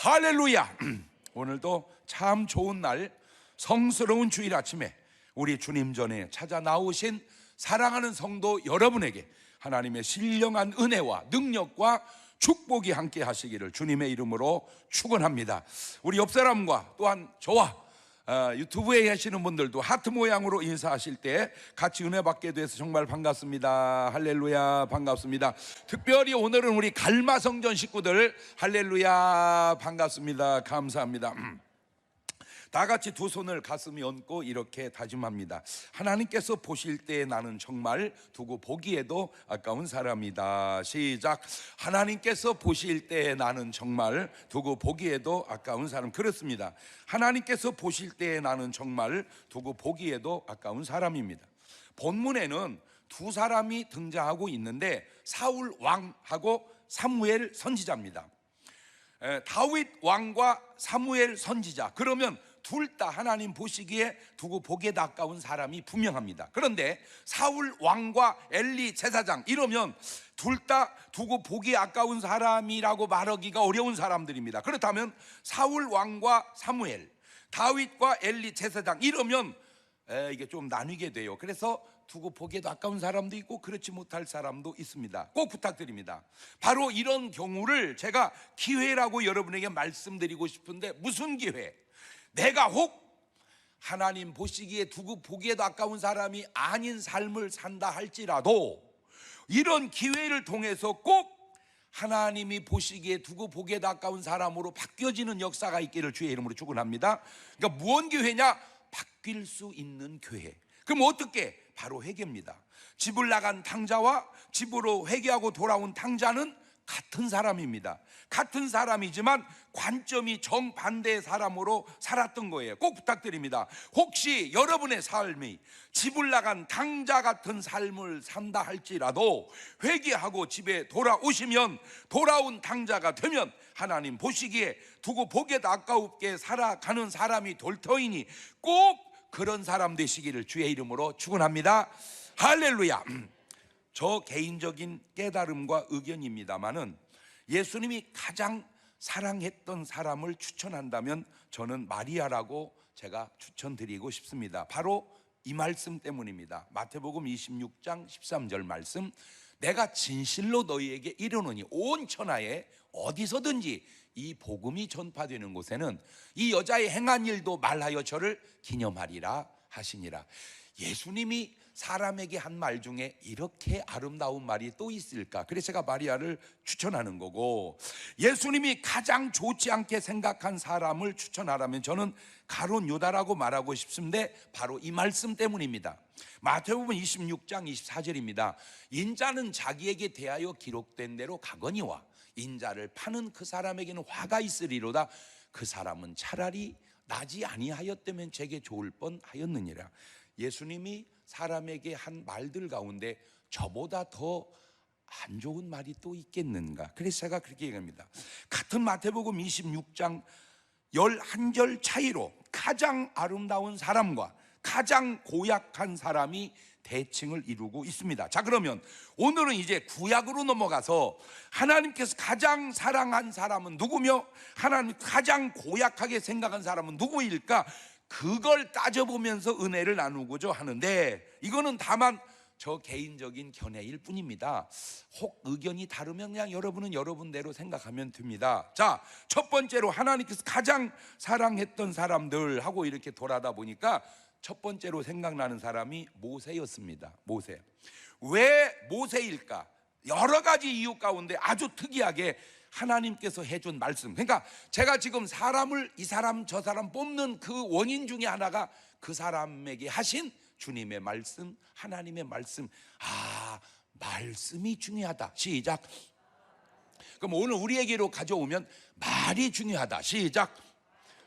할렐루야. 오늘도 참 좋은 날, 성스러운 주일 아침에 우리 주님 전에 찾아 나오신 사랑하는 성도 여러분에게 하나님의 신령한 은혜와 능력과 축복이 함께 하시기를 주님의 이름으로 축원합니다. 우리 옆 사람과 또한 저와 유튜브에 계시는 분들도 하트 모양으로 인사하실 때 같이 은혜 받게 돼서 정말 반갑습니다. 할렐루야, 반갑습니다. 특별히 오늘은 우리 갈마성전 식구들 할렐루야, 반갑습니다. 감사합니다. 다 같이 두 손을 가슴에 얹고 이렇게 다짐합니다. 하나님께서 보실 때 나는 정말 두고 보기에도 아까운 사람이다. 시작. 하나님께서 보실 때 나는 정말 두고 보기에도 아까운 사람. 그렇습니다. 하나님께서 보실 때 나는 정말 두고 보기에도 아까운 사람입니다. 본문에는 두 사람이 등장하고 있는데 사울 왕하고 사무엘 선지자입니다. 다윗 왕과 사무엘 선지자, 그러면 둘 다 하나님 보시기에 두고 보기에도 아까운 사람이 분명합니다. 그런데 사울 왕과 엘리 제사장, 이러면 둘 다 두고 보기에 아까운 사람이라고 말하기가 어려운 사람들입니다. 그렇다면 사울 왕과 사무엘, 다윗과 엘리 제사장, 이러면 이게 좀 나뉘게 돼요. 그래서 두고 보기에도 아까운 사람도 있고 그렇지 못할 사람도 있습니다. 꼭 부탁드립니다. 바로 이런 경우를 제가 기회라고 여러분에게 말씀드리고 싶은데, 무슨 기회? 내가 혹 하나님 보시기에 두고 보기에도 아까운 사람이 아닌 삶을 산다 할지라도 이런 기회를 통해서 꼭 하나님이 보시기에 두고 보기에도 아까운 사람으로 바뀌어지는 역사가 있기를 주의 이름으로 축원합니다. 그러니까 무언 기회냐? 바뀔 수 있는 교회. 그럼 어떻게? 바로 회개입니다. 집을 나간 탕자와 집으로 회개하고 돌아온 탕자는 같은 사람입니다. 같은 사람이지만 관점이 정반대의 사람으로 살았던 거예요. 꼭 부탁드립니다. 혹시 여러분의 삶이 집을 나간 탕자 같은 삶을 산다 할지라도 회개하고 집에 돌아오시면, 돌아온 탕자가 되면 하나님 보시기에 두고 보기에도 아까웠게 살아가는 사람이 될 터이니 꼭 그런 사람 되시기를 주의 이름으로 축원합니다. 할렐루야. 저 개인적인 깨달음과 의견입니다마는 예수님이 가장 사랑했던 사람을 추천한다면 저는 마리아라고 제가 추천드리고 싶습니다. 바로 이 말씀 때문입니다. 마태복음 26장 13절 말씀, 내가 진실로 너희에게 이르노니 온 천하에 어디서든지 이 복음이 전파되는 곳에는 이 여자의 행한 일도 말하여 저를 기념하리라 하시니라. 예수님이 사람에게 한 말 중에 이렇게 아름다운 말이 또 있을까? 그래서 제가 마리아를 추천하는 거고, 예수님이 가장 좋지 않게 생각한 사람을 추천하라면 저는 가룟 유다라고 말하고 싶은데 바로 이 말씀 때문입니다. 마태복음 26장 24절입니다. 인자는 자기에게 대하여 기록된 대로 가거니와 인자를 파는 그 사람에게는 화가 있으리로다. 그 사람은 차라리 나지 아니하였다면 제게 좋을 뻔하였느니라. 예수님이 사람에게 한 말들 가운데 저보다 더 안 좋은 말이 또 있겠는가? 그래서 제가 그렇게 얘기합니다. 같은 마태복음 26장 11절 차이로 가장 아름다운 사람과 가장 고약한 사람이 대칭을 이루고 있습니다. 자, 그러면 오늘은 이제 구약으로 넘어가서 하나님께서 가장 사랑한 사람은 누구며 하나님 가장 고약하게 생각한 사람은 누구일까? 그걸 따져보면서 은혜를 나누고자 하는데, 이거는 다만 저 개인적인 견해일 뿐입니다. 혹 의견이 다르면 그냥 여러분은 여러분대로 생각하면 됩니다. 자, 첫 번째로 하나님께서 가장 사랑했던 사람들 하고 이렇게 돌아다 보니까 첫 번째로 생각나는 사람이 모세였습니다. 모세. 왜 모세일까? 여러 가지 이유 가운데 아주 특이하게 하나님께서 해준 말씀, 그러니까 제가 지금 사람을 이 사람 저 사람 뽑는 그 원인 중에 하나가 그 사람에게 하신 주님의 말씀, 하나님의 말씀. 말씀이 중요하다. 시작. 그럼 오늘 우리에게로 가져오면 말이 중요하다. 시작.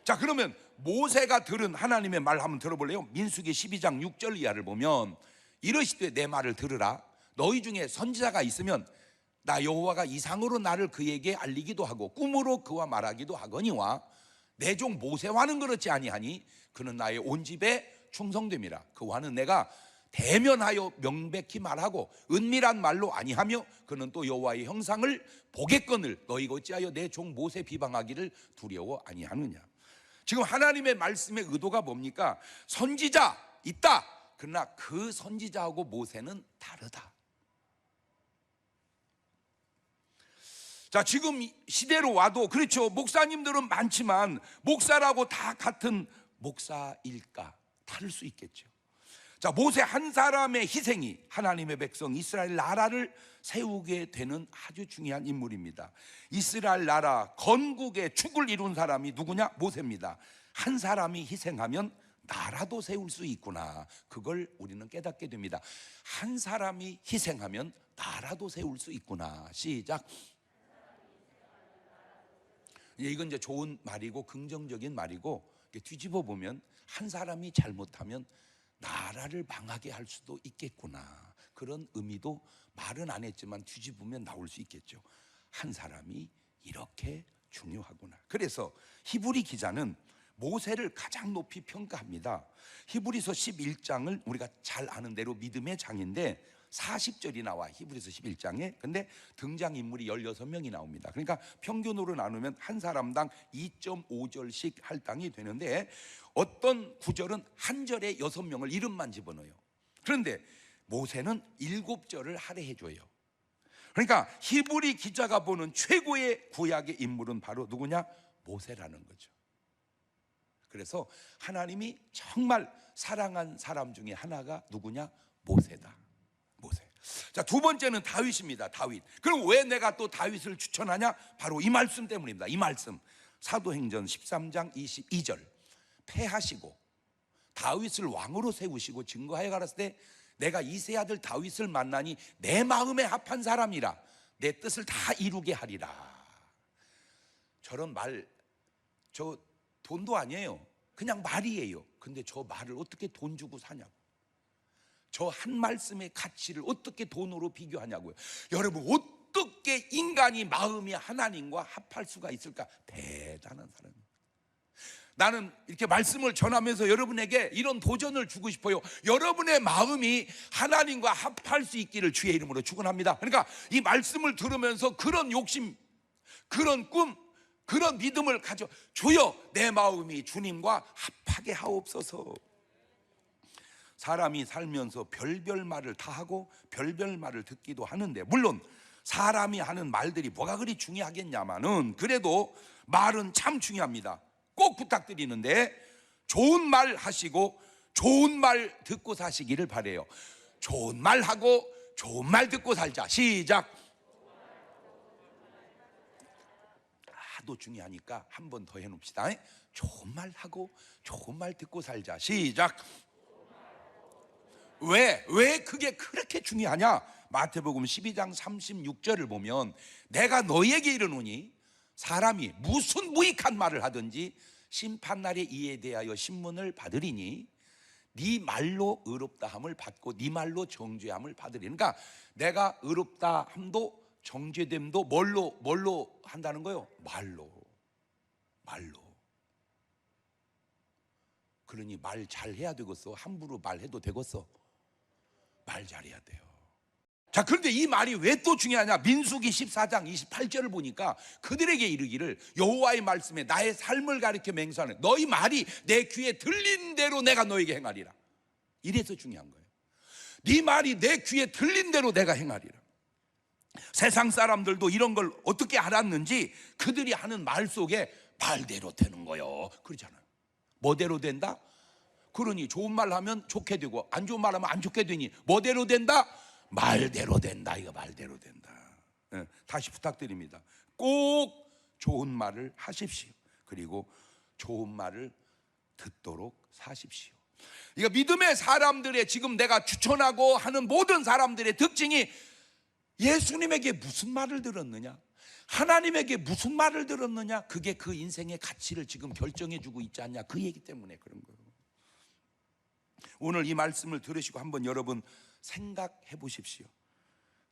자, 그러면 모세가 들은 하나님의 말 한번 들어볼래요? 민수기 12장 6절 이하를 보면 이러시되 내 말을 들으라. 너희 중에 선지자가 있으면 나 여호와가 이상으로 나를 그에게 알리기도 하고 꿈으로 그와 말하기도 하거니와 내 종 모세와는 그렇지 아니하니 그는 나의 온 집에 충성됨이라. 그와는 내가 대면하여 명백히 말하고 은밀한 말로 아니하며 그는 또 여호와의 형상을 보겠거늘 너희가 어찌하여 내 종 모세 비방하기를 두려워 아니하느냐. 지금 하나님의 말씀의 의도가 뭡니까? 선지자 있다. 그러나 그 선지자하고 모세는 다르다. 자, 지금 시대로 와도 그렇죠. 목사님들은 많지만 목사라고 다 같은 목사일까? 다를 수 있겠죠. 자, 모세 한 사람의 희생이 하나님의 백성 이스라엘 나라를 세우게 되는 아주 중요한 인물입니다. 이스라엘 나라 건국의 축을 이룬 사람이 누구냐? 모세입니다. 한 사람이 희생하면 나라도 세울 수 있구나. 그걸 우리는 깨닫게 됩니다. 한 사람이 희생하면 나라도 세울 수 있구나. 시작. 이건 이제 좋은 말이고 긍정적인 말이고, 뒤집어 보면 한 사람이 잘못하면 나라를 망하게 할 수도 있겠구나. 그런 의미도 말은 안 했지만 뒤집으면 나올 수 있겠죠. 한 사람이 이렇게 중요하구나. 그래서 히브리 기자는 모세를 가장 높이 평가합니다. 히브리서 11장을 우리가 잘 아는 대로 믿음의 장인데 40절이 나와, 히브리서 11장에. 근데 등장인물이 16명이 나옵니다. 그러니까 평균으로 나누면 한 사람당 2.5절씩 할당이 되는데, 어떤 구절은 한 절에 6명을 이름만 집어넣어요. 그런데 모세는 7절을 할애해줘요. 그러니까 히브리 기자가 보는 최고의 구약의 인물은 바로 누구냐? 모세라는 거죠. 그래서 하나님이 정말 사랑한 사람 중에 하나가 누구냐? 모세다. 모세. 자, 두 번째는 다윗입니다. 다윗. 그럼 왜 내가 또 다윗을 추천하냐? 바로 이 말씀 때문입니다. 이 말씀. 사도행전 13장 22절. 패하시고 다윗을 왕으로 세우시고 증거하여 가라사대 때 내가 이세 아들 다윗을 만나니 내 마음에 합한 사람이라 내 뜻을 다 이루게 하리라. 저런 말, 저 돈도 아니에요. 그냥 말이에요. 근데 저 말을 어떻게 돈 주고 사냐고. 저 한 말씀의 가치를 어떻게 돈으로 비교하냐고요. 여러분, 어떻게 인간이 마음이 하나님과 합할 수가 있을까? 대단한 사람입니다. 나는 이렇게 말씀을 전하면서 여러분에게 이런 도전을 주고 싶어요. 여러분의 마음이 하나님과 합할 수 있기를 주의 이름으로 축원합니다. 그러니까 이 말씀을 들으면서 그런 욕심, 그런 꿈, 그런 믿음을 가져. 주여, 내 마음이 주님과 합하게 하옵소서. 사람이 살면서 별별 말을 다 하고 별별 말을 듣기도 하는데, 물론 사람이 하는 말들이 뭐가 그리 중요하겠냐마는, 그래도 말은 참 중요합니다. 꼭 부탁드리는데 좋은 말 하시고 좋은 말 듣고 사시기를 바래요. 좋은 말 하고 좋은 말 듣고 살자. 시작. 하도 중요하니까 한 번 더 해놓읍시다. 좋은 말 하고 좋은 말 듣고 살자. 시작. 왜 그게 그렇게 중요하냐? 마태복음 12장 36절을 보면 내가 너희에게 이르노니 사람이 무슨 무익한 말을 하든지 심판날에 이에 대하여 신문을 받으리니 네 말로 의롭다함을 받고 네 말로 정죄함을 받으리니. 그러니까 내가 의롭다함도 정죄됨도 뭘로 한다는 거예요? 말로. 그러니 말 잘해야 되겠어? 함부로 말해도 되겠어? 말 잘해야 돼요. 자, 그런데 이 말이 왜 또 중요하냐? 민수기 14장 28절을 보니까 그들에게 이르기를 여호와의 말씀에 나의 삶을 가리켜 맹세하는 너희 말이 내 귀에 들린 대로 내가 너에게 행하리라. 이래서 중요한 거예요. 네 말이 내 귀에 들린 대로 내가 행하리라. 세상 사람들도 이런 걸 어떻게 알았는지 그들이 하는 말 속에 말대로 되는 거요. 그러잖아요. 뭐대로 된다? 그러니 좋은 말 하면 좋게 되고 안 좋은 말 하면 안 좋게 되니 뭐대로 된다? 말대로 된다. 이거 말대로 된다. 다시 부탁드립니다. 꼭 좋은 말을 하십시오. 그리고 좋은 말을 듣도록 사십시오. 이거 믿음의 사람들의, 지금 내가 추천하고 하는 모든 사람들의 특징이 예수님에게 무슨 말을 들었느냐, 하나님에게 무슨 말을 들었느냐, 그게 그 인생의 가치를 지금 결정해주고 있지 않냐, 그 얘기 때문에 그런 거예요. 오늘 이 말씀을 들으시고 한번 여러분 생각해 보십시오.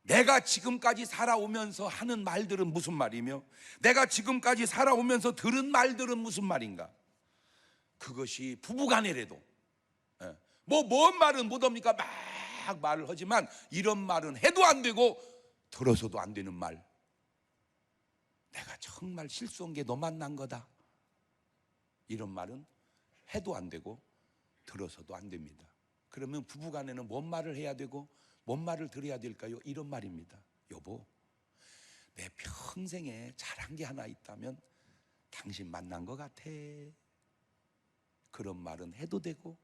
내가 지금까지 살아오면서 하는 말들은 무슨 말이며 내가 지금까지 살아오면서 들은 말들은 무슨 말인가? 그것이 부부간에라도 뭔 말은 못합니까? 막 막 말을 하지만 이런 말은 해도 안 되고 들어서도 안 되는 말. 내가 정말 실수한 게 너 만난 거다. 이런 말은 해도 안 되고 들어서도 안 됩니다. 그러면 부부간에는 뭔 말을 해야 되고 뭔 말을 들어야 될까요? 이런 말입니다. 여보, 내 평생에 잘한 게 하나 있다면 당신 만난 것 같아. 그런 말은 해도 되고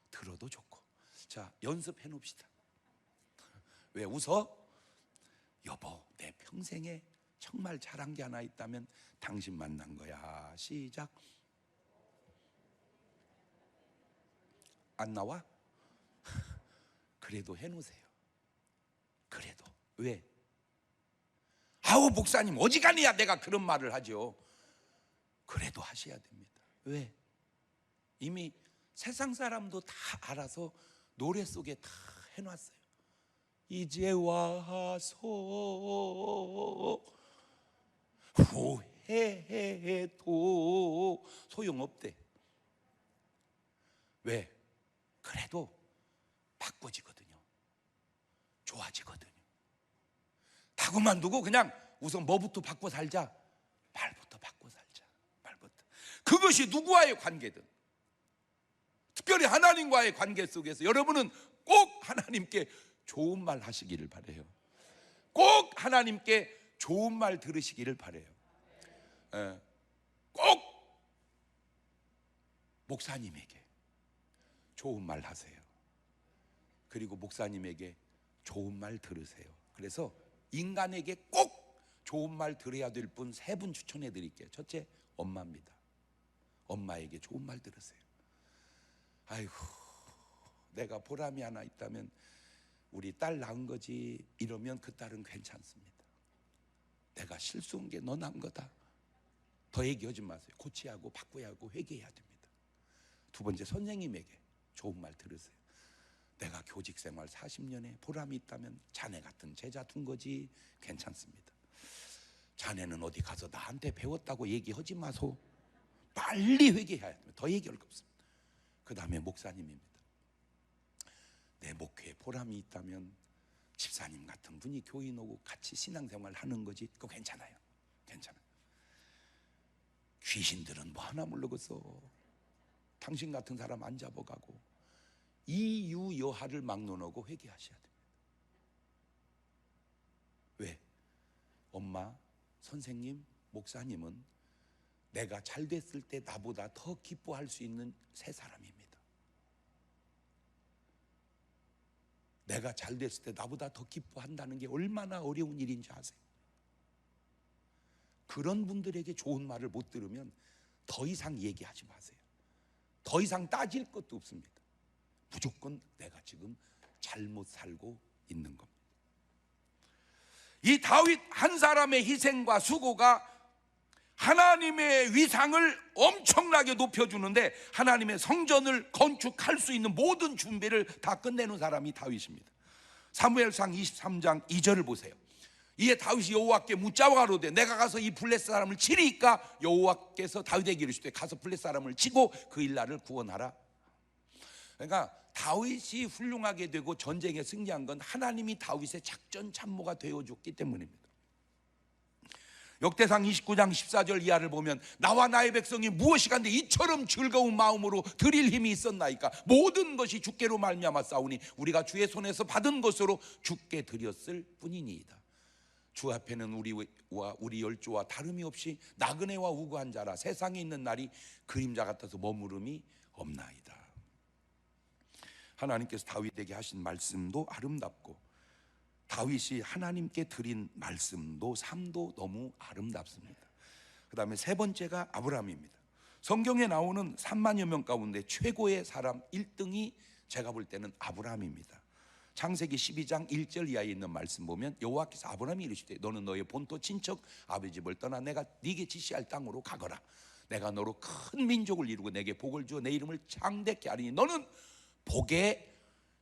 들어도 좋고. 자, 연습해 놉시다. 왜 웃어? 여보, 내 평생에 정말 잘한 게 하나 있다면 당신 만난 거야. 시작. 안 나와? 그래도 해놓으세요. 그래도. 왜? 아우 목사님 어지간히야 내가 그런 말을 하죠. 그래도 하셔야 됩니다. 왜? 이미 세상 사람도 다 알아서 노래 속에 다 해놨어요. 이제 와서 후회해도 소용없대. 왜? 그래도 바꿔지거든요. 좋아지거든요. 다 그만두고 그냥 우선 뭐부터 바꿔 살자. 말부터 바꿔 살자. 말부터. 그것이 누구와의 관계든, 특별히 하나님과의 관계 속에서 여러분은 꼭 하나님께 좋은 말 하시기를 바라요. 꼭 하나님께 좋은 말 들으시기를 바라요. 꼭 목사님에게 좋은 말 하세요. 그리고 목사님에게 좋은 말 들으세요. 그래서 인간에게 꼭 좋은 말 들어야 될 분 세 분 추천해 드릴게요. 첫째, 엄마입니다. 엄마에게 좋은 말 들으세요. 아이고, 내가 보람이 하나 있다면 우리 딸 낳은 거지 이러면 그 딸은 괜찮습니다. 내가 실수한 게 너 낳은 거다. 더 얘기하지 마세요. 고쳐야 하고 바꿔야 하고 회개해야 됩니다. 두 번째, 선생님에게 좋은 말 들으세요. 내가 교직 생활 40년에 보람이 있다면 자네 같은 제자 둔 거지 괜찮습니다. 자네는 어디 가서 나한테 배웠다고 얘기하지 마소. 빨리 회개해야 됩니다. 더 얘기할 거 없습니다. 그 다음에 목사님입니다. 내 목회에 보람이 있다면 집사님 같은 분이 교인 오고 같이 신앙생활 하는 거지 그거 괜찮아요. 괜찮아요. 귀신들은 뭐 하나 모르겠어. 당신 같은 사람 안 잡아가고 이유여하를 막론하고 회개하셔야 됩니다. 왜? 엄마, 선생님, 목사님은 내가 잘 됐을 때 나보다 더 기뻐할 수 있는 세 사람입니다. 내가 잘 됐을 때 나보다 더 기뻐한다는 게 얼마나 어려운 일인지 아세요? 그런 분들에게 좋은 말을 못 들으면 더 이상 얘기하지 마세요. 더 이상 따질 것도 없습니다. 무조건 내가 지금 잘못 살고 있는 겁니다. 이 다윗 한 사람의 희생과 수고가 하나님의 위상을 엄청나게 높여주는데 하나님의 성전을 건축할 수 있는 모든 준비를 다 끝내는 사람이 다윗입니다. 사무엘상 23장 2절을 보세요. 이에 다윗이 여호와께 묻자와 가로되 내가 가서 이 블레셋 사람을 치리이까 여호와께서 다윗에게 이르시되 가서 블레셋 사람을 치고 그 일날을 구원하라. 그러니까 다윗이 훌륭하게 되고 전쟁에 승리한 건 하나님이 다윗의 작전 참모가 되어줬기 때문입니다. 역대상 29장 14절 이하를 보면 나와 나의 백성이 무엇이간데 이처럼 즐거운 마음으로 드릴 힘이 있었나이까 모든 것이 주께로 말미암아 싸우니 우리가 주의 손에서 받은 것으로 주께 드렸을 뿐이니이다. 주 앞에는 우리와 우리 열조와 다름이 없이 나그네와 우고한 자라 세상에 있는 날이 그림자 같아서 머무름이 없나이다. 하나님께서 다윗에게 하신 말씀도 아름답고 다윗이 하나님께 드린 말씀도 삶도 너무 아름답습니다. 그 다음에 세 번째가 아브라함입니다. 성경에 나오는 3만여 명 가운데 최고의 사람 1등이 제가 볼 때는 아브라함입니다. 창세기 12장 1절 이하에 있는 말씀 보면 여호와께서 아브라함이 이르시되 너는 너의 본토 친척 아버지 집을 떠나 내가 네게 지시할 땅으로 가거라. 내가 너로 큰 민족을 이루고 내게 복을 주어 내 이름을 창대케 하리니 너는 복의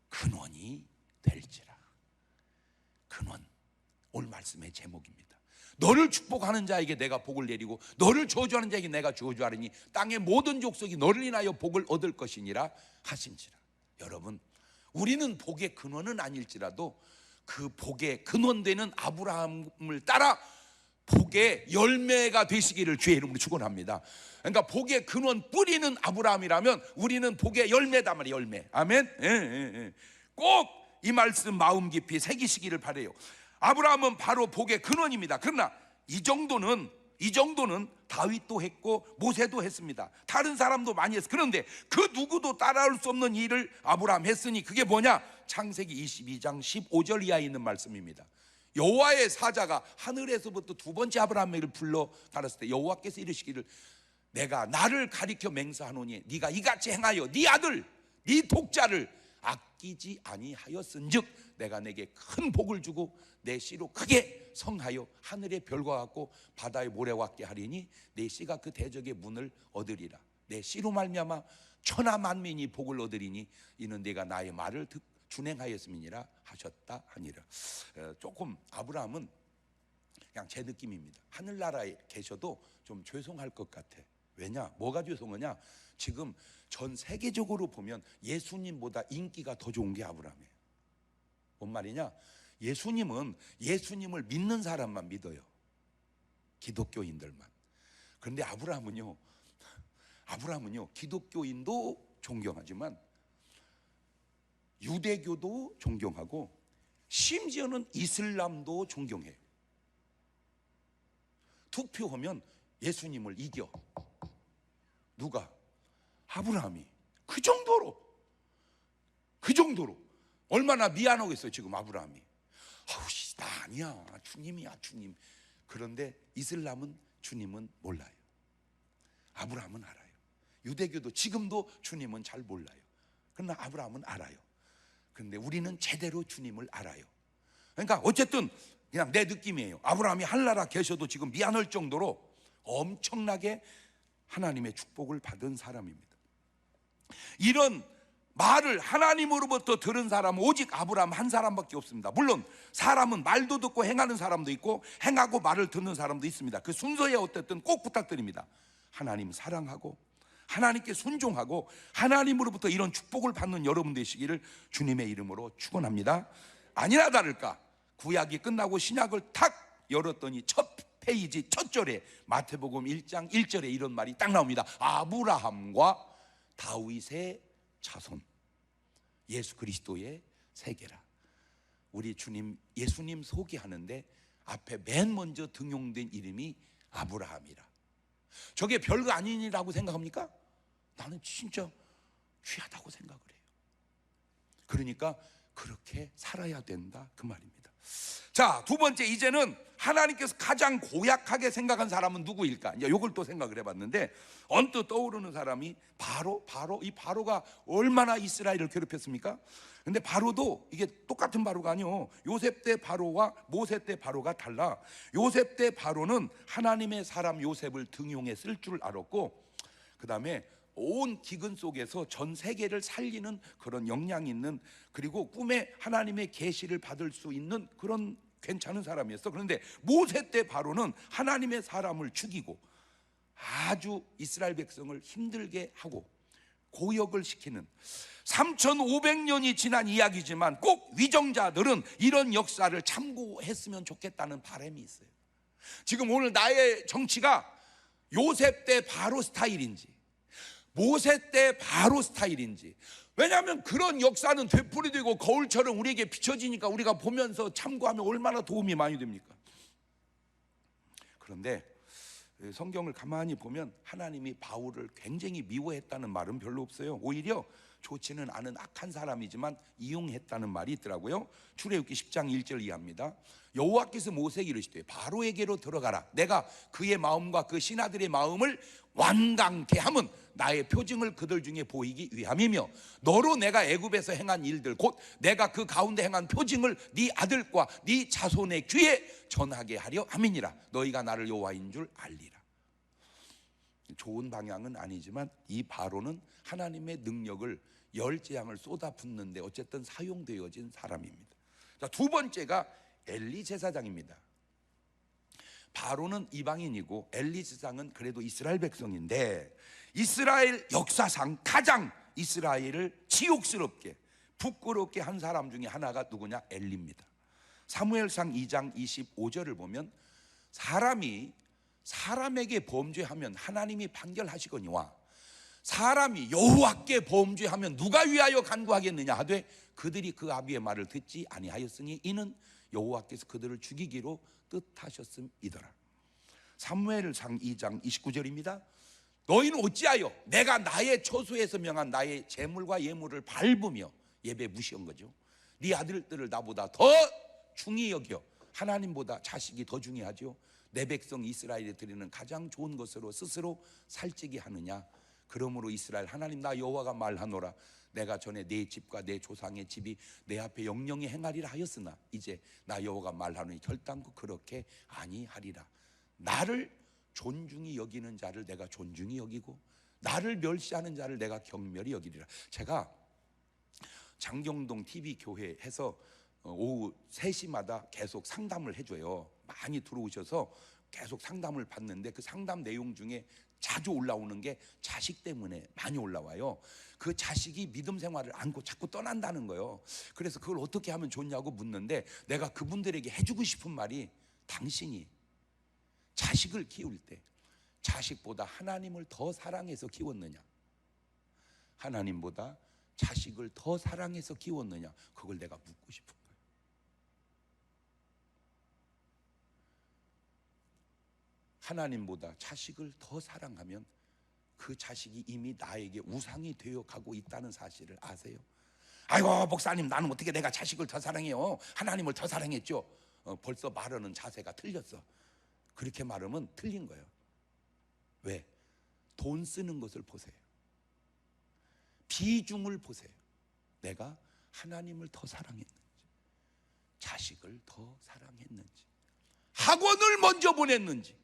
근원이 될지라. 근원, 오늘 말씀의 제목입니다. 너를 축복하는 자에게 내가 복을 내리고 너를 저주하는 자에게 내가 저주하리니 땅의 모든 족속이 너를 인하여 복을 얻을 것이니라 하신지라. 여러분, 우리는 복의 근원은 아닐지라도 그 복의 근원되는 아브라함을 따라 복의 열매가 되시기를 주의 이름으로 축원합니다. 그러니까 복의 근원 뿌리는 아브라함이라면 우리는 복의 열매다 말이에요. 열매. 아멘. 꼭 이 말씀 마음 깊이 새기시기를 바라요. 아브라함은 바로 복의 근원입니다. 그러나 이 정도는 다윗도 했고 모세도 했습니다. 다른 사람도 많이 했어요. 그런데 그 누구도 따라올 수 없는 일을 아브라함 했으니 그게 뭐냐? 창세기 22장 15절 이하에 있는 말씀입니다. 여호와의 사자가 하늘에서부터 두 번째 아브라함을 불러 가랐을 때 여호와께서 이르시기를 내가 나를 가리켜 맹세하노니 네가 이같이 행하여 네 아들 네 독자를 아끼지 아니하였은즉 내가 내게 큰 복을 주고 내 씨로 크게 성하여 하늘의 별과 같고 바다의 모래와 같게 하리니 내 씨가 그 대적의 문을 얻으리라. 내 씨로 말미암아 천하 만민이 복을 얻으리니 이는 내가 나의 말을 준행하였음이니라 하셨다 하니라. 조금 아브라함은 그냥 제 느낌입니다. 하늘나라에 계셔도 좀 죄송할 것 같아. 왜냐? 뭐가 죄송하냐? 지금 전 세계적으로 보면 예수님보다 인기가 더 좋은 게 아브라함이에요. 뭔 말이냐? 예수님을 믿는 사람만 믿어요. 기독교인들만. 그런데 아브라함은요 기독교인도 존경하지만 유대교도 존경하고 심지어는 이슬람도 존경해요. 투표하면 예수님을 이겨. 누가? 아브라함이. 그 정도로 얼마나 미안하겠어요 지금 아브라함이. 아우씨 나 아니야 주님이야 주님. 그런데 이슬람은 주님은 몰라요. 아브라함은 알아요. 유대교도 지금도 주님은 잘 몰라요. 그러나 아브라함은 알아요. 그런데 우리는 제대로 주님을 알아요. 그러니까 어쨌든 그냥 내 느낌이에요. 아브라함이 하늘나라 계셔도 지금 미안할 정도로 엄청나게 하나님의 축복을 받은 사람입니다. 이런 말을 하나님으로부터 들은 사람은 오직 아브라함 한 사람밖에 없습니다. 물론 사람은 말도 듣고 행하는 사람도 있고 행하고 말을 듣는 사람도 있습니다. 그 순서에 어쨌든 꼭 부탁드립니다. 하나님 사랑하고 하나님께 순종하고 하나님으로부터 이런 축복을 받는 여러분 되시기를 주님의 이름으로 축원합니다. 아니나 다를까 구약이 끝나고 신약을 탁 열었더니 첫 페이지 첫 절에 마태복음 1장 1절에 이런 말이 딱 나옵니다. 아브라함과 다윗의 자손 예수 그리스도의 세계라. 우리 주님 예수님 소개하는데 앞에 맨 먼저 등용된 이름이 아브라함이라. 저게 별거 아니라고 생각합니까? 나는 진짜 귀하다고 생각을 해요. 그러니까 그렇게 살아야 된다 그 말입니다. 자, 두 번째, 이제는 하나님께서 가장 고약하게 생각한 사람은 누구일까? 이제 이걸 또 생각을 해봤는데 언뜻 떠오르는 사람이 이 바로가 얼마나 이스라엘을 괴롭혔습니까? 근데 바로도 이게 똑같은 바로가 아니요. 요셉 때 바로와 모세 때 바로가 달라. 요셉 때 바로는 하나님의 사람 요셉을 등용해 쓸 줄 알았고, 그 다음에 온 기근 속에서 전 세계를 살리는 그런 역량 있는, 그리고 꿈에 하나님의 계시를 받을 수 있는 그런 괜찮은 사람이었어. 그런데 모세 때 바로는 하나님의 사람을 죽이고 아주 이스라엘 백성을 힘들게 하고 고역을 시키는 3500년이 지난 이야기지만 꼭 위정자들은 이런 역사를 참고했으면 좋겠다는 바람이 있어요. 지금 오늘 나의 정치가 요셉 때 바로 스타일인지 모세 때 바로 스타일인지, 왜냐하면 그런 역사는 되풀이되고 거울처럼 우리에게 비춰지니까 우리가 보면서 참고하면 얼마나 도움이 많이 됩니까? 그런데 성경을 가만히 보면 하나님이 바울을 굉장히 미워했다는 말은 별로 없어요. 오히려 좋지는 않은 악한 사람이지만 이용했다는 말이 있더라고요. 출애굽기 10장 1절 이하입니다. 여호와께서 모세에게 이르시되 바로에게로 들어가라. 내가 그의 마음과 그 신하들의 마음을 완강케 함은 나의 표징을 그들 중에 보이기 위함이며 너로 내가 애굽에서 행한 일들 곧 내가 그 가운데 행한 표징을 네 아들과 네 자손의 귀에 전하게 하려 함이니라. 너희가 나를 여호와인 줄 알리라. 좋은 방향은 아니지만 이 바로는 하나님의 능력을 열 재앙을 쏟아붓는데 어쨌든 사용되어진 사람입니다. 자, 두 번째가 엘리 제사장입니다. 바로는 이방인이고 엘리 제사장은 그래도 이스라엘 백성인데 이스라엘 역사상 가장 이스라엘을 지옥스럽게 부끄럽게 한 사람 중에 하나가 누구냐? 엘리입니다. 사무엘상 2장 25절을 보면 사람이 사람에게 범죄하면 하나님이 판결하시거니와 사람이 여호와께 범죄하면 누가 위하여 간구하겠느냐 하되 그들이 그 아비의 말을 듣지 아니하였으니 이는 여호와께서 그들을 죽이기로 뜻하셨음이더라. 사무엘상 2장 29절입니다. 너희는 어찌하여 내가 나의 처소에서 명한 나의 제물과 예물을 밟으며 예배 무시한 거죠. 네 아들들을 나보다 더 중히 여겨. 하나님보다 자식이 더 중요하죠. 내 백성 이스라엘에 드리는 가장 좋은 것으로 스스로 살찌게 하느냐. 그러므로 이스라엘 하나님 나 여호와가 말하노라. 내가 전에 내 집과 내 조상의 집이 내 앞에 영영히 행하리라 하였으나 이제 나 여호와가 말하노니 결단코 그렇게 아니하리라. 나를 존중히 여기는 자를 내가 존중히 여기고 나를 멸시하는 자를 내가 경멸히 여기리라. 제가 장경동 TV교회에서 오후 3시마다 계속 상담을 해줘요. 많이 들어오셔서 계속 상담을 받는데 그 상담 내용 중에 자주 올라오는 게 자식 때문에 많이 올라와요. 그 자식이 믿음 생활을 안고 자꾸 떠난다는 거예요. 그래서 그걸 어떻게 하면 좋냐고 묻는데 내가 그분들에게 해주고 싶은 말이 당신이 자식을 키울 때 자식보다 하나님을 더 사랑해서 키웠느냐, 하나님보다 자식을 더 사랑해서 키웠느냐, 그걸 내가 묻고 싶은 거예요. 하나님보다 자식을 더 사랑하면 그 자식이 이미 나에게 우상이 되어 가고 있다는 사실을 아세요? 아이고 목사님 나는 어떻게 내가 자식을 더 사랑해요? 하나님을 더 사랑했죠. 벌써 말하는 자세가 틀렸어. 그렇게 말하면 틀린 거예요. 왜? 돈 쓰는 것을 보세요. 비중을 보세요. 내가 하나님을 더 사랑했는지, 자식을 더 사랑했는지, 학원을 먼저 보냈는지,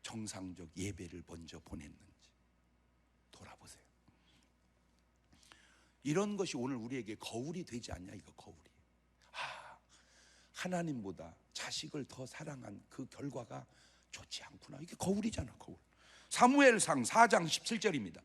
정상적 예배를 먼저 보냈는지 돌아보세요. 이런 것이 오늘 우리에게 거울이 되지 않냐, 이거 거울이. 하나님보다 자식을 더 사랑한 그 결과가 좋지 않구나. 이게 거울이잖아, 거울. 사무엘상 4장 17절입니다.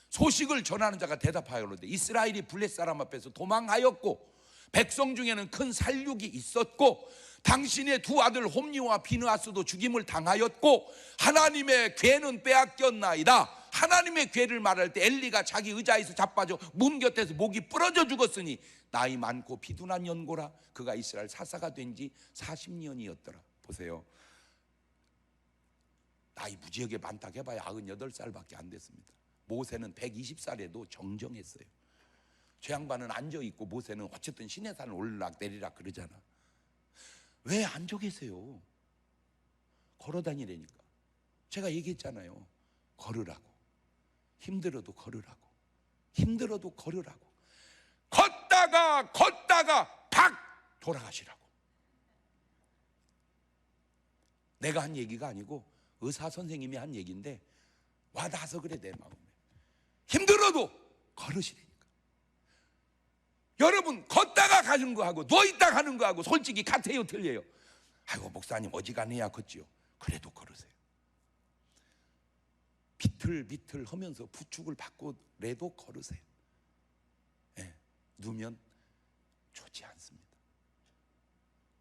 소식을 전하는 자가 대답하여로되 이스라엘이 블레 사람 앞에서 도망하였고 백성 중에는 큰 살육이 있었고 당신의 두 아들 홈리와 비느하스도 죽임을 당하였고 하나님의 괴는 빼앗겼나이다. 하나님의 괴를 말할 때 엘리가 자기 의자에서 자빠져 문 곁에서 목이 부러져 죽었으니 나이 많고 비둔한 연고라. 그가 이스라엘 사사가 된 지 40년이었더라. 보세요. 나이 무지하게 많다 해봐야 98살밖에 안 됐습니다. 모세는 120살에도 정정했어요. 저 양반은 앉아있고 모세는 어쨌든 시내산을 올라락 내리락 그러잖아. 왜 앉아 계세요? 걸어다니라니까. 제가 얘기했잖아요. 걸으라고. 힘들어도 걸으라고. 힘들어도 걸으라고. 걷다가 팍 돌아가시라고. 내가 한 얘기가 아니고 의사 선생님이 한 얘기인데 와닿아서 그래 내 마음에. 힘들어도 걸으시라니까. 여러분 걷다가 가는 거하고 누워있다 가는 거하고 솔직히 같아요, 틀려요? 아이고 목사님 어지간해야 걷지요. 그래도 걸으세요. 비틀비틀 하면서 부축을 받고라도 걸으세요. 네, 누우면 좋지 않습니다.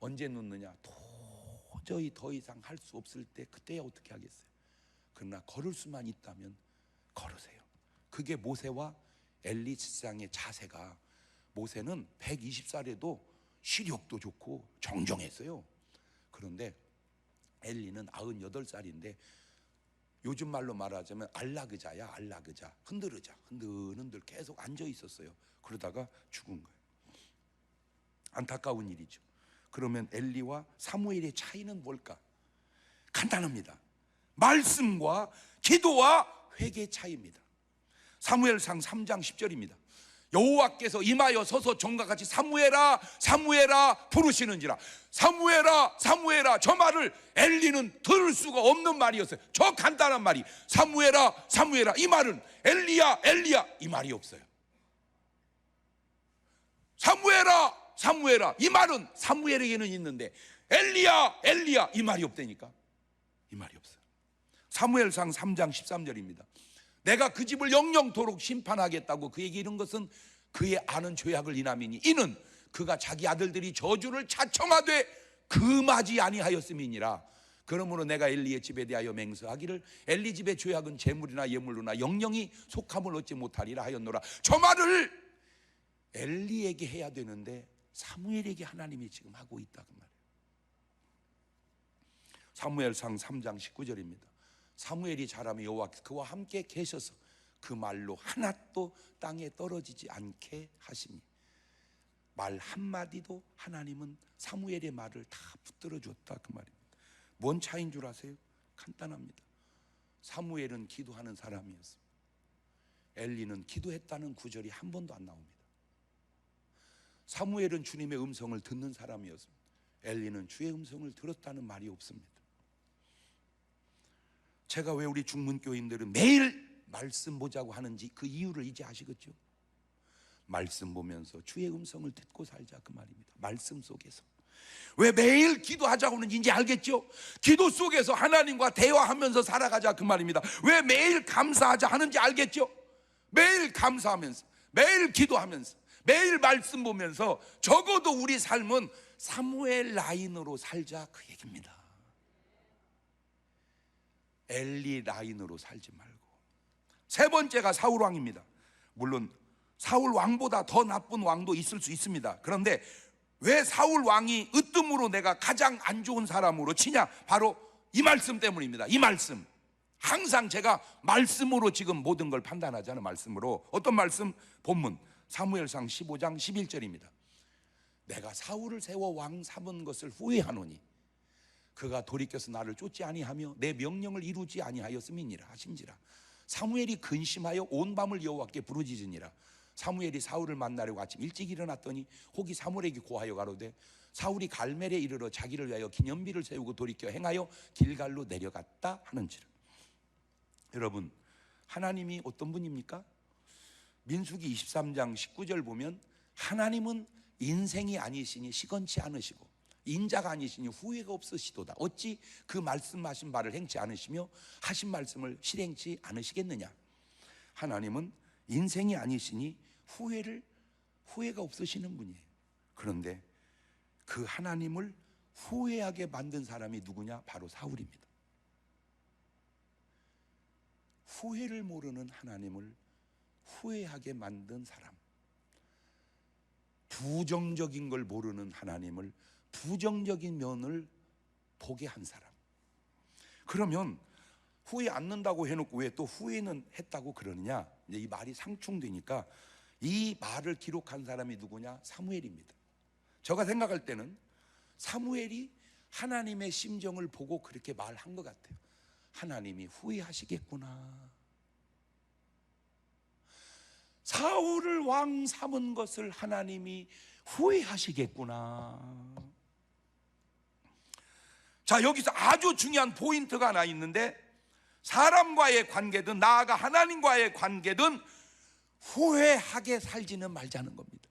언제 눕느냐? 도저히 더 이상 할 수 없을 때 그때야 어떻게 하겠어요? 그러나 걸을 수만 있다면 걸으세요. 그게 모세와 엘리 집사의 자세가, 모세는 120살에도 시력도 좋고 정정했어요. 그런데 엘리는 98살인데 요즘 말로 말하자면 알라그자야, 알라그자. 흔들으자, 흔들흔들 계속 앉아 있었어요. 그러다가 죽은 거예요. 안타까운 일이죠. 그러면 엘리와 사무엘의 차이는 뭘까? 간단합니다. 말씀과 기도와 회개 차이입니다. 사무엘상 3장 10절입니다. 여호와께서 임하여 서서 전과 같이 사무엘아 사무엘아 부르시는지라. 사무엘아 사무엘아. 저 말을 엘리는 들을 수가 없는 말이었어요. 저 간단한 말이 사무엘아 사무엘아. 이 말은 엘리야 엘리야 이 말이 없어요. 사무엘아 사무엘아 이 말은 사무엘에게는 있는데 엘리야 엘리야 이 말이 없다니까. 이 말이 없어요. 사무엘상 3장 13절입니다. 내가 그 집을 영영토록 심판하겠다고 그에게 이른 것은 그의 아는 죄악을 인함이니 이는 그가 자기 아들들이 저주를 자청하되 금하지 아니하였음이니라. 그러므로 내가 엘리의 집에 대하여 맹세하기를 엘리 집의 죄악은 재물이나 예물로나 영영이 속함을 얻지 못하리라 하였노라. 저 말을 엘리에게 해야 되는데 사무엘에게 하나님이 지금 하고 있다 그 말이에요. 사무엘상 3장 19절입니다. 사무엘이 자라며 여호와께서 그와 함께 계셔서 그 말로 하나도 땅에 떨어지지 않게 하시니, 말 한마디도 하나님은 사무엘의 말을 다 붙들어 줬다 그 말입니다. 뭔 차이인 줄 아세요? 간단합니다. 사무엘은 기도하는 사람이었습니다. 엘리는 기도했다는 구절이 한 번도 안 나옵니다. 사무엘은 주님의 음성을 듣는 사람이었습니다. 엘리는 주의 음성을 들었다는 말이 없습니다. 제가 왜 우리 중문교인들은 매일 말씀 보자고 하는지 그 이유를 이제 아시겠죠? 말씀 보면서 주의 음성을 듣고 살자 그 말입니다. 말씀 속에서. 왜 매일 기도하자고 하는지 이제 알겠죠? 기도 속에서 하나님과 대화하면서 살아가자 그 말입니다. 왜 매일 감사하자 하는지 알겠죠? 매일 감사하면서, 매일 기도하면서, 매일 말씀 보면서 적어도 우리 삶은 사무엘 라인으로 살자 그 얘기입니다. 엘리 라인으로 살지 말고. 세 번째가 사울 왕입니다. 물론 사울 왕보다 더 나쁜 왕도 있을 수 있습니다. 그런데 왜 사울 왕이 으뜸으로 내가 가장 안 좋은 사람으로 치냐? 바로 이 말씀 때문입니다. 이 말씀. 항상 제가 말씀으로 지금 모든 걸 판단하잖아요. 말씀으로. 어떤 말씀? 본문 사무엘상 15장 11절입니다. 내가 사울을 세워 왕 삼은 것을 후회하노니 그가 돌이켜서 나를 쫓지 아니하며 내 명령을 이루지 아니하였음이니라 하신지라. 사무엘이 근심하여 온 밤을 여호와께 부르짖으니라. 사무엘이 사울을 만나려고 아침 일찍 일어났더니 혹이 사무엘에게 고하여 가로되 사울이 갈멜에 이르러 자기를 위하여 기념비를 세우고 돌이켜 행하여 길갈로 내려갔다 하는지라. 여러분, 하나님이 어떤 분입니까? 민수기 23장 19절 보면 하나님은 인생이 아니시니 시건치 않으시고 인자가 아니시니 후회가 없으시도다. 어찌 그 말씀하신 바를 행치 않으시며 하신 말씀을 실행치 않으시겠느냐. 하나님은 인생이 아니시니 후회가 없으시는 분이에요. 그런데 그 하나님을 후회하게 만든 사람이 누구냐? 바로 사울입니다. 후회를 모르는 하나님을 후회하게 만든 사람, 부정적인 걸 모르는 하나님을 부정적인 면을 보게 한 사람. 그러면 후회 않는다고 해놓고 왜 또 후회는 했다고 그러느냐? 이제 이 말이 상충되니까 이 말을 기록한 사람이 누구냐? 사무엘입니다. 제가 생각할 때는 사무엘이 하나님의 심정을 보고 그렇게 말한 것 같아요. 하나님이 후회하시겠구나. 사울을 왕 삼은 것을 하나님이 후회하시겠구나. 자, 여기서 아주 중요한 포인트가 하나 있는데, 사람과의 관계든 나아가 하나님과의 관계든 후회하게 살지는 말자는 겁니다.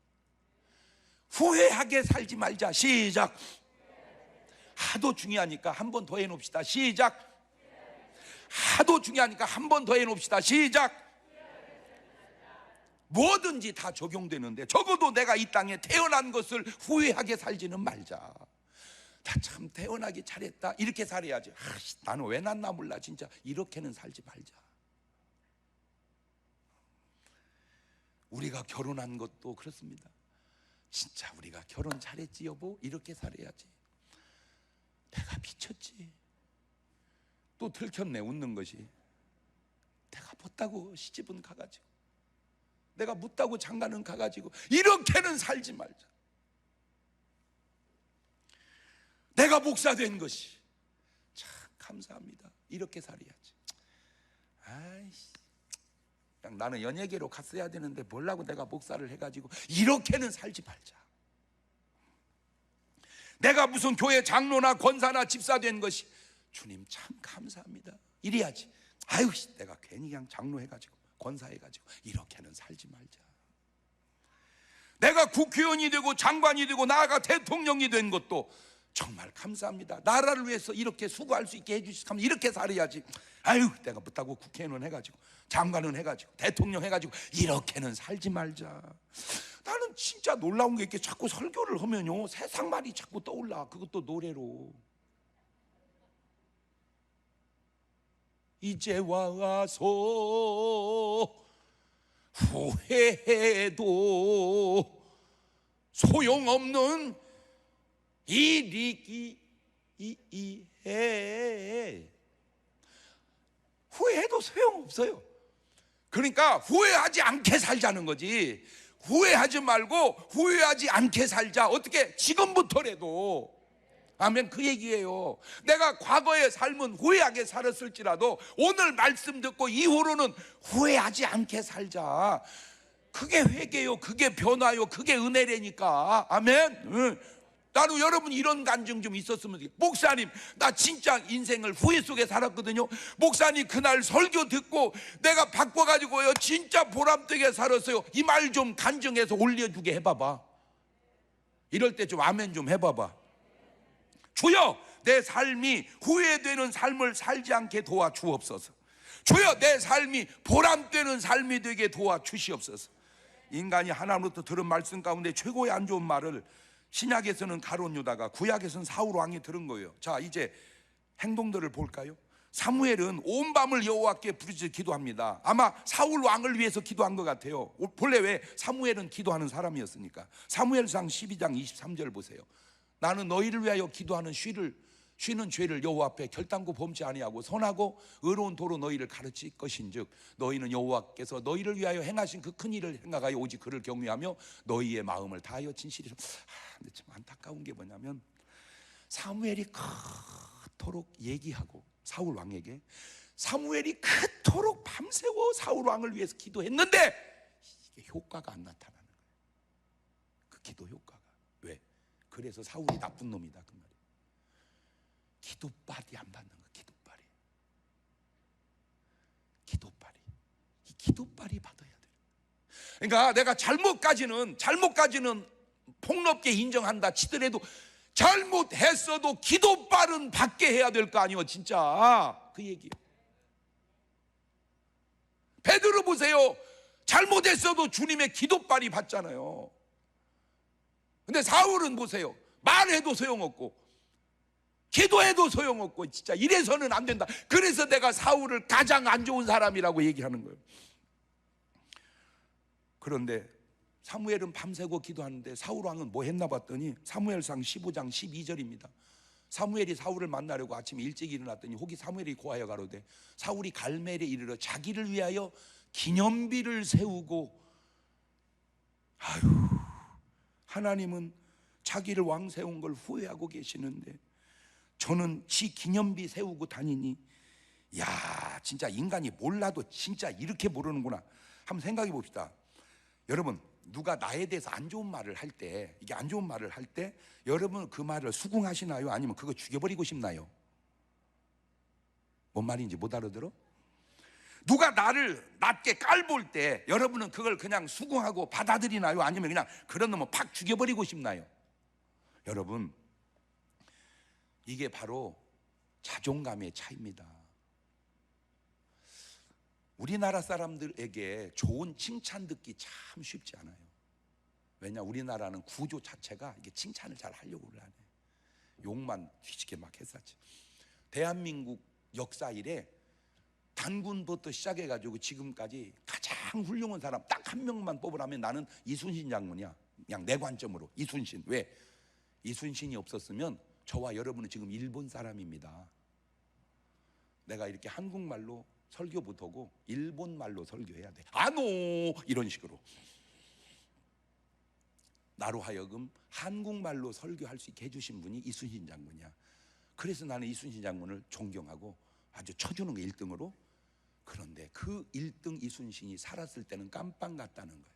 후회하게 살지 말자. 시작. 하도 중요하니까 한 번 더 해놓읍시다. 시작. 하도 중요하니까 한 번 더 해놓읍시다. 시작. 뭐든지 다 적용되는데 적어도 내가 이 땅에 태어난 것을 후회하게 살지는 말자. 나 참 태어나기 잘했다 이렇게 살아야지. 나는 왜 났나 몰라 진짜 이렇게는 살지 말자. 우리가 결혼한 것도 그렇습니다. 진짜 우리가 결혼 잘했지 여보 이렇게 살아야지. 내가 미쳤지. 또 들켰네 웃는 것이. 내가 못다고 시집은 가가지고 내가 묻다고 장가는 가가지고 이렇게는 살지 말자. 내가 목사 된 것이 참 감사합니다. 이렇게 살아야지. 아이씨, 그냥 나는 연예계로 갔어야 되는데 뭘라고 내가 목사를 해가지고 이렇게는 살지 말자. 내가 무슨 교회 장로나 권사나 집사 된 것이 주님 참 감사합니다. 이래야지. 아유, 내가 괜히 그냥 장로 해가지고 권사 해가지고 이렇게는 살지 말자. 내가 국회의원이 되고 장관이 되고 나아가 대통령이 된 것도 정말 감사합니다. 나라를 위해서 이렇게 수고할 수 있게 해주시면 이렇게 살아야지. 아유, 내가 못하고 국회의원 해가지고 장관은 해가지고 대통령 해가지고 이렇게는 살지 말자. 나는 진짜 놀라운 게 이렇게 자꾸 설교를 하면요, 세상 말이 자꾸 떠올라. 그것도 노래로. 이제 와서 후회해도 소용없는 일이기에 후회해도 소용없어요. 그러니까 후회하지 않게 살자는 거지. 후회하지 말고 후회하지 않게 살자. 어떻게? 지금부터라도. 아멘. 그 얘기예요. 내가 과거의 삶은 후회하게 살았을지라도 오늘 말씀 듣고 이후로는 후회하지 않게 살자. 그게 회개요, 그게 변화요, 그게 은혜라니까. 아멘. 나도 여러분 이런 간증 좀 있었으면 좋겠어요. 목사님, 나 진짜 인생을 후회 속에 살았거든요. 목사님, 그날 설교 듣고 내가 바꿔가지고요 진짜 보람되게 살았어요. 이 말 좀 간증해서 올려주게 해봐봐. 이럴 때 좀 아멘 좀 해봐봐. 주여, 내 삶이 후회되는 삶을 살지 않게 도와주옵소서. 주여, 내 삶이 보람되는 삶이 되게 도와주시옵소서. 인간이 하나님으로부터 들은 말씀 가운데 최고의 안 좋은 말을 신약에서는 가룟 유다가, 구약에서는 사울 왕이 들은 거예요. 자, 이제 행동들을 볼까요? 사무엘은 온 밤을 여호와께 부르짖어 기도합니다. 아마 사울 왕을 위해서 기도한 것 같아요. 본래 왜? 사무엘은 기도하는 사람이었으니까. 사무엘상 12장 23절 보세요. 나는 너희를 위하여 기도하는 쉬는 죄를 여호와 앞에 결단코 범치 아니하고 선하고 의로운 도로 너희를 가르칠 것인즉 너희는 여호와께서 너희를 위하여 행하신 그 큰 일을 생각하여 오직 그를 경외하며 너희의 마음을 다하여 진실이라. 근데 참 안타까운 게 뭐냐면 사무엘이 그토록 얘기하고 사울 왕에게 사무엘이 그토록 밤새워 사울 왕을 위해서 기도했는데 이게 효과가 안 나타나는 거예요. 그 기도 효과가. 왜? 그래서 사울이 나쁜 놈이다 그 말이에요. 기도빨이 안 받는 거야. 기도빨이. 이 기도빨이 받아야 돼. 그러니까 내가 잘못까지는 폭넓게 인정한다 치더라도 잘못했어도 기도빨은 받게 해야 될 거 아니에요. 진짜 그 얘기예요. 베드로 보세요. 잘못했어도 주님의 기도빨이 받잖아요. 근데 사울은 보세요. 말해도 소용없고 기도해도 소용없고 진짜 이래서는 안 된다. 그래서 내가 사울을 가장 안 좋은 사람이라고 얘기하는 거예요. 그런데 사무엘은 밤새고 기도하는데 사울 왕은 뭐 했나 봤더니 사무엘상 15장 12절입니다. 사무엘이 사울을 만나려고 아침에 일찍 일어났더니 혹이 사무엘이 고하여 가로되 사울이 갈멜에 이르러 자기를 위하여 기념비를 세우고. 아유, 하나님은 자기를 왕 세운 걸 후회하고 계시는데 저는 지 기념비 세우고 다니니, 야, 진짜 인간이 몰라도 진짜 이렇게 모르는구나. 한번 생각해 봅시다. 여러분, 누가 나에 대해서 안 좋은 말을 할 때, 이게 안 좋은 말을 할 때 여러분 그 말을 수긍하시나요? 아니면 그거 죽여버리고 싶나요? 뭔 말인지 못 알아들어? 누가 나를 낮게 깔볼 때 여러분은 그걸 그냥 수긍하고 받아들이나요? 아니면 그냥 그런 놈은 팍 죽여버리고 싶나요? 여러분, 이게 바로 자존감의 차이입니다. 우리나라 사람들에게 좋은 칭찬 듣기 참 쉽지 않아요. 왜냐? 우리나라는 구조 자체가 이게 칭찬을 잘 하려고 안 해. 욕만 뒤지게 막 했었지. 대한민국 역사 이래 단군부터 시작해가지고 지금까지 가장 훌륭한 사람 딱 한 명만 뽑으라면 나는 이순신 장군이야. 그냥 내 관점으로 이순신. 왜? 이순신이 없었으면 저와 여러분은 지금 일본 사람입니다. 내가 이렇게 한국말로 설교 못하고 일본말로 설교해야 돼. 아노 이런 식으로 나로 하여금 한국말로 설교할 수 있게 해주신 분이 이순신 장군이야. 그래서 나는 이순신 장군을 존경하고 아주 쳐주는 거 1등으로. 그런데 그 1등 이순신이 살았을 때는 깜빵 같다는 거예요.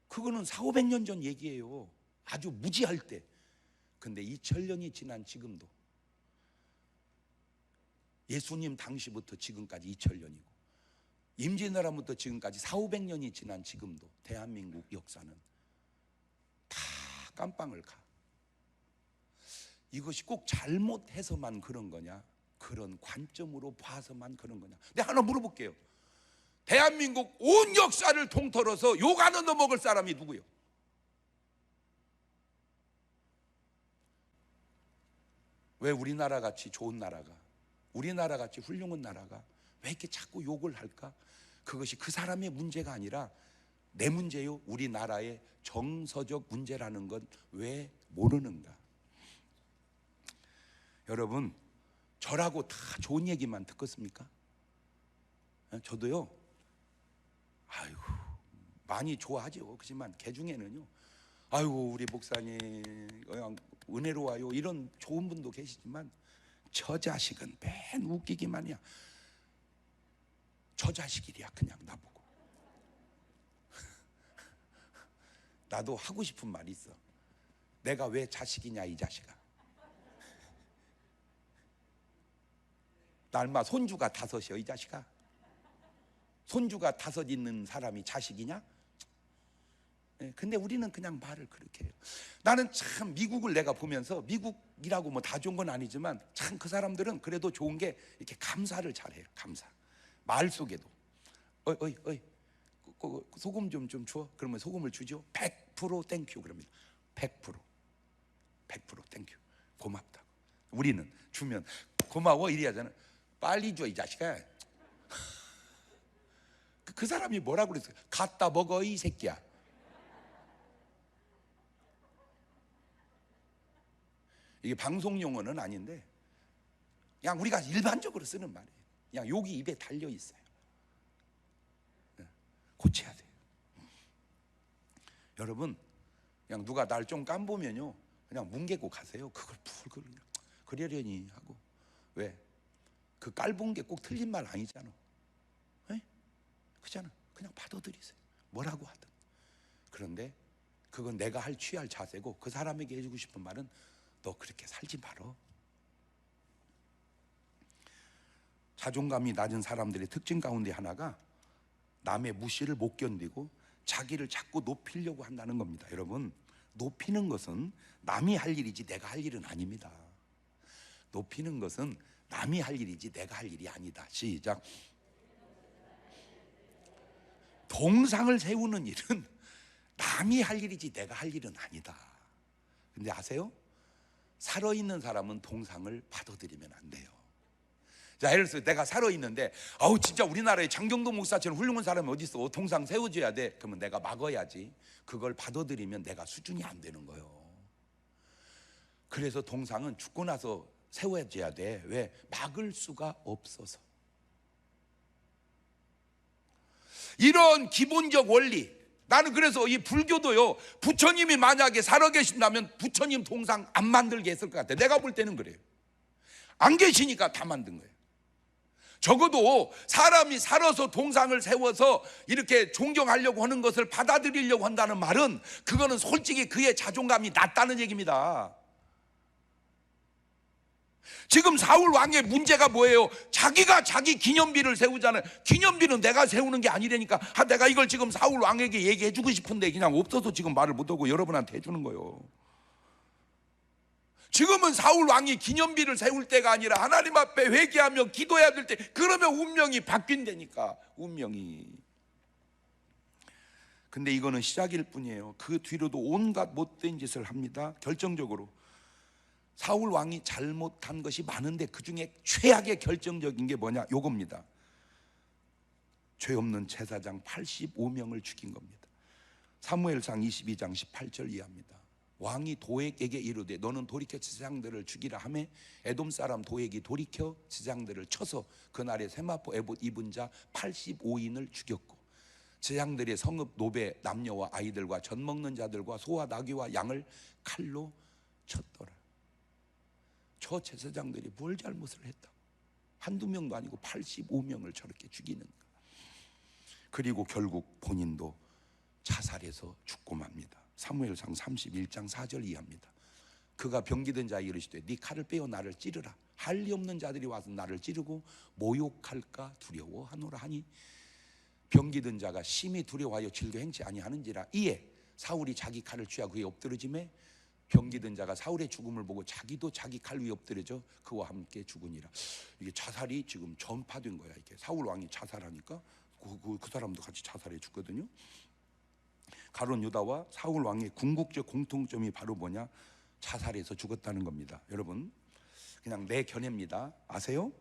그거는 400~500년 전 얘기예요. 아주 무지할 때. 근데 2000년이 지난 지금도, 예수님 당시부터 지금까지 2000년이고 임진왜란부터 지금까지 400~500년이 지난 지금도 대한민국 역사는 다 깜빵을 가. 이것이 꼭 잘못해서만 그런 거냐, 그런 관점으로 봐서만 그런 거냐. 근데 하나 물어볼게요. 대한민국 온 역사를 통틀어서 욕 안 얻어먹을 사람이 누구요? 왜 우리나라 같이 좋은 나라가, 우리나라 같이 훌륭한 나라가 왜 이렇게 자꾸 욕을 할까? 그것이 그 사람의 문제가 아니라 내 문제요, 우리나라의 정서적 문제라는 건 왜 모르는가? 여러분, 저라고 다 좋은 얘기만 듣겠습니까? 저도요, 아이고 많이 좋아하죠. 그렇지만 개 중에는요, 아이고 우리 목사님 은혜로워요, 이런 좋은 분도 계시지만 저 자식은 맨 웃기기만 해야. 저 자식이랴 그냥 나보고. 나도 하고 싶은 말이 있어. 내가 왜 자식이냐 이 자식아. 날마 손주가 5이여 이 자식아. 손주가 5 있는 사람이 자식이냐? 근데 우리는 그냥 말을 그렇게 해요. 나는 참 미국을 내가 보면서, 미국이라고 뭐 다 좋은 건 아니지만 참 그 사람들은 그래도 좋은 게 이렇게 감사를 잘해요. 감사. 말 속에도 어이 소금 좀 줘. 그러면 소금을 주죠. 100% 땡큐 그럽니다. 100% 땡큐, 고맙다. 우리는 주면 고마워 이리 하잖아. 빨리 줘 이 자식아. 그 사람이 뭐라고 그랬어요? 갖다 먹어 이 새끼야. 이게 방송 용어는 아닌데 그냥 우리가 일반적으로 쓰는 말이에요. 그냥 욕이 입에 달려 있어요. 고쳐야 돼요. 여러분, 그냥 누가 날 좀 깜보면요, 그냥 뭉개고 가세요. 그걸 그냥 그러려니 하고. 왜? 그 깔본 게 꼭 틀린 말 아니잖아. 그잖아. 그냥 받아들이세요. 뭐라고 하든. 그런데 그건 내가 취할 자세고, 그 사람에게 해주고 싶은 말은 너 그렇게 살지 말어. 자존감이 낮은 사람들의 특징 가운데 하나가 남의 무시를 못 견디고 자기를 자꾸 높이려고 한다는 겁니다. 여러분, 높이는 것은 남이 할 일이지 내가 할 일은 아닙니다. 높이는 것은 남이 할 일이지 내가 할 일이 아니다. 시작. 동상을 세우는 일은 남이 할 일이지 내가 할 일은 아니다. 근데 아세요? 살아있는 사람은 동상을 받아들이면 안 돼요. 자, 예를 들어서 내가 살아있는데 아우 진짜 우리나라에 장경도 목사처럼 훌륭한 사람이 어디 있어? 동상 세워줘야 돼. 그러면 내가 막아야지. 그걸 받아들이면 내가 수준이 안 되는 거예요. 그래서 동상은 죽고 나서 세워줘야 돼. 왜? 막을 수가 없어서. 이런 기본적 원리, 나는 그래서 이 불교도요, 부처님이 만약에 살아계신다면 부처님 동상 안 만들게 했을 것 같아요. 내가 볼 때는 그래요. 안 계시니까 다 만든 거예요. 적어도 사람이 살아서 동상을 세워서 이렇게 존경하려고 하는 것을 받아들이려고 한다는 말은, 그거는 솔직히 그의 자존감이 낮다는 얘기입니다. 지금 사울 왕의 문제가 뭐예요? 자기가 자기 기념비를 세우잖아요. 기념비는 내가 세우는 게 아니라니까. 내가 이걸 지금 사울 왕에게 얘기해 주고 싶은데 그냥 없어서 지금 말을 못하고 여러분한테 해주는 거예요. 지금은 사울 왕이 기념비를 세울 때가 아니라 하나님 앞에 회개하며 기도해야 될 때, 그러면 운명이 바뀐다니까. 운명이. 근데 이거는 시작일 뿐이에요. 그 뒤로도 온갖 못된 짓을 합니다. 결정적으로 사울 왕이 잘못한 것이 많은데 그 중에 최악의 결정적인 게 뭐냐? 요겁니다. 죄 없는 제사장 85명을 죽인 겁니다. 사무엘상 22장 18절 이하입니다. 왕이 도액에게 이르되 너는 돌이켜 제사장들을 죽이라 하매 에돔 사람 도액이 돌이켜 제사장들을 쳐서 그날에 세마포 에봇 입은 자 85인을 죽였고, 제사장들의 성읍 노베 남녀와 아이들과 젖 먹는 자들과 소와 나귀와 양을 칼로 쳤더라. 저 제사장들이 뭘 잘못을 했다고? 한두 명도 아니고 85명을 저렇게 죽이는 거야. 그리고 결국 본인도 자살해서 죽고 맙니다. 사무엘상 31장 4절 이하입니다. 그가 병기든 자에게 이르시되 네 칼을 빼어 나를 찌르라. 할 리 없는 자들이 와서 나를 찌르고 모욕할까 두려워하노라 하니 병기든 자가 심히 두려워하여 질도 행치 아니하는지라. 이에 사울이 자기 칼을 취하고 그에 엎드러짐에 병기든 자가 사울의 죽음을 보고 자기도 자기 칼 위에 엎드려져 그와 함께 죽으니라. 이게 자살이 지금 전파된 거야. 이게 사울 왕이 자살하니까 그 사람도 같이 자살해 죽거든요. 가룟 유다와 사울 왕의 궁극적 공통점이 바로 뭐냐? 자살해서 죽었다는 겁니다. 여러분, 그냥 내 견해입니다. 아세요?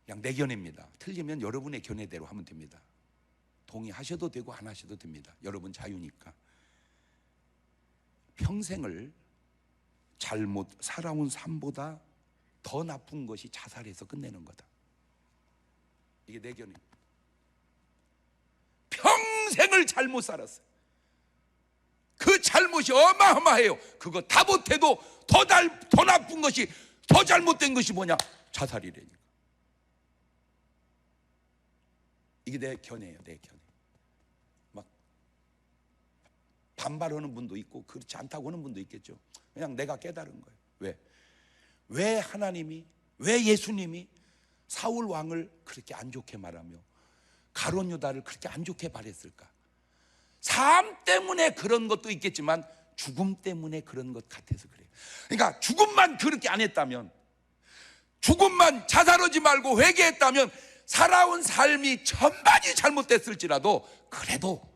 그냥 내 견해입니다. 틀리면 여러분의 견해대로 하면 됩니다. 동의하셔도 되고 안 하셔도 됩니다. 여러분 자유니까. 평생을 잘못 살아온 삶보다 더 나쁜 것이 자살해서 끝내는 거다. 이게 내 견해. 평생을 잘못 살았어요. 그 잘못이 어마어마해요. 그거 다 못해도 더 나쁜 것이, 더 잘못된 것이 뭐냐? 자살이라니까. 이게 내 견해예요. 내 견해. 막 반발하는 분도 있고 그렇지 않다고 하는 분도 있겠죠. 그냥 내가 깨달은 거예요. 왜 하나님이, 왜 예수님이 사울 왕을 그렇게 안 좋게 말하며 가룟 유다를 그렇게 안 좋게 말했을까? 삶 때문에 그런 것도 있겠지만 죽음 때문에 그런 것 같아서 그래요. 그러니까 죽음만 그렇게 안 했다면, 죽음만 자살하지 말고 회개했다면 살아온 삶이 전반이 잘못됐을지라도 그래도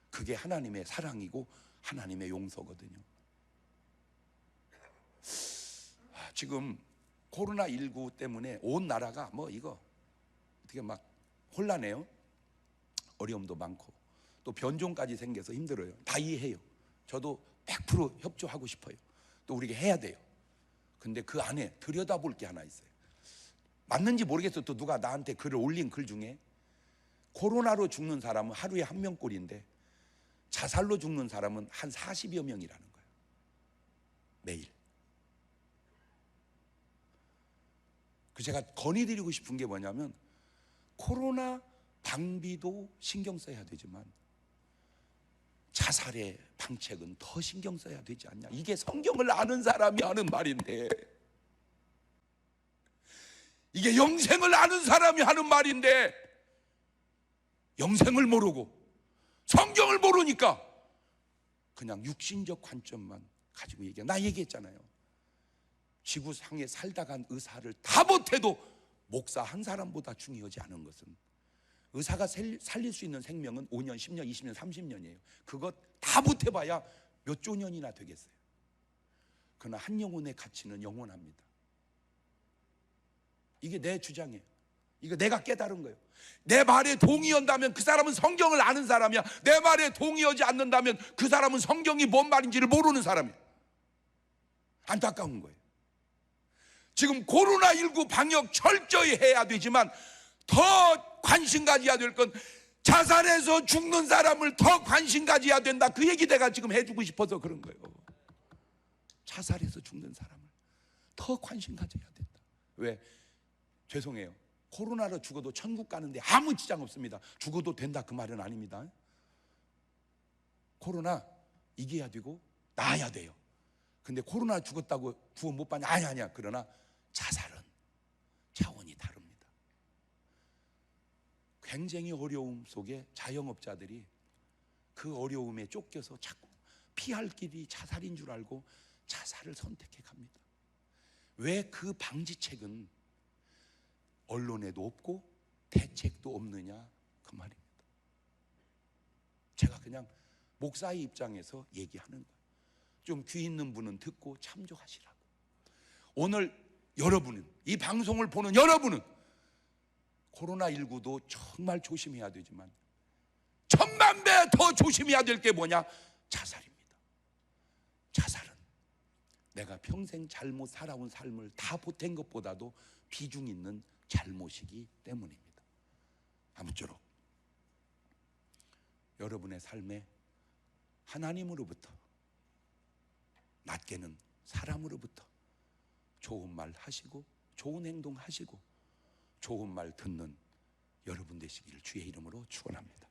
그게 하나님의 사랑이고 하나님의 용서거든요. 지금 코로나19 때문에 온 나라가 이거 어떻게 막 혼란해요. 어려움도 많고 또 변종까지 생겨서 힘들어요. 다 이해해요. 저도 100% 협조하고 싶어요. 또 우리가 해야 돼요. 근데 그 안에 들여다볼 게 하나 있어요. 맞는지 모르겠어요. 또 누가 나한테 글을 올린 글 중에 코로나로 죽는 사람은 하루에 1명꼴인데 자살로 죽는 사람은 한 40여 명이라는 거예요. 매일. 제가 건의드리고 싶은 게 뭐냐면, 코로나 방비도 신경 써야 되지만 자살의 방책은 더 신경 써야 되지 않냐. 이게 성경을 아는 사람이 하는 말인데, 이게 영생을 아는 사람이 하는 말인데, 영생을 모르고 성경을 모르니까 그냥 육신적 관점만 가지고 나 얘기했잖아요. 지구상에 살다 간 의사를 다 못해도 목사 한 사람보다 중요하지 않은 것은, 의사가 살릴 수 있는 생명은 5년, 10년, 20년, 30년이에요. 그것 다 못해봐야 몇 조년이나 되겠어요. 그러나 한 영혼의 가치는 영원합니다. 이게 내 주장이에요. 이거 내가 깨달은 거예요. 내 말에 동의한다면 그 사람은 성경을 아는 사람이야. 내 말에 동의하지 않는다면 그 사람은 성경이 뭔 말인지를 모르는 사람이에요. 안타까운 거예요. 지금 코로나19 방역 철저히 해야 되지만 더 관심 가져야 될 건 자살해서 죽는 사람을 더 관심 가져야 된다. 그 얘기 내가 지금 해주고 싶어서 그런 거예요. 자살해서 죽는 사람을 더 관심 가져야 된다. 왜? 죄송해요. 코로나로 죽어도 천국 가는데 아무 지장 없습니다. 죽어도 된다 그 말은 아닙니다. 코로나 이겨야 되고 나아야 돼요. 근데 코로나 죽었다고 구원 못 받냐? 아니야. 그러나 자살은 차원이 다릅니다. 굉장히 어려움 속에 자영업자들이 그 어려움에 쫓겨서 자꾸 피할 길이 자살인 줄 알고 자살을 선택해 갑니다. 왜? 그 방지책은 언론에도 없고 대책도 없느냐 그 말입니다. 제가 그냥 목사의 입장에서 얘기하는 거예요. 좀 귀 있는 분은 듣고 참조하시라고. 오늘 여러분은, 이 방송을 보는 여러분은 코로나19도 정말 조심해야 되지만 1000만 배 더 조심해야 될 게 뭐냐? 자살입니다. 자살은 내가 평생 잘못 살아온 삶을 다 보탠 것보다도 비중 있는 잘못이기 때문입니다. 아무쪼록 여러분의 삶에 하나님으로부터, 낮게는 사람으로부터 좋은 말 하시고 좋은 행동 하시고 좋은 말 듣는 여러분 되시기를 주의 이름으로 축원합니다.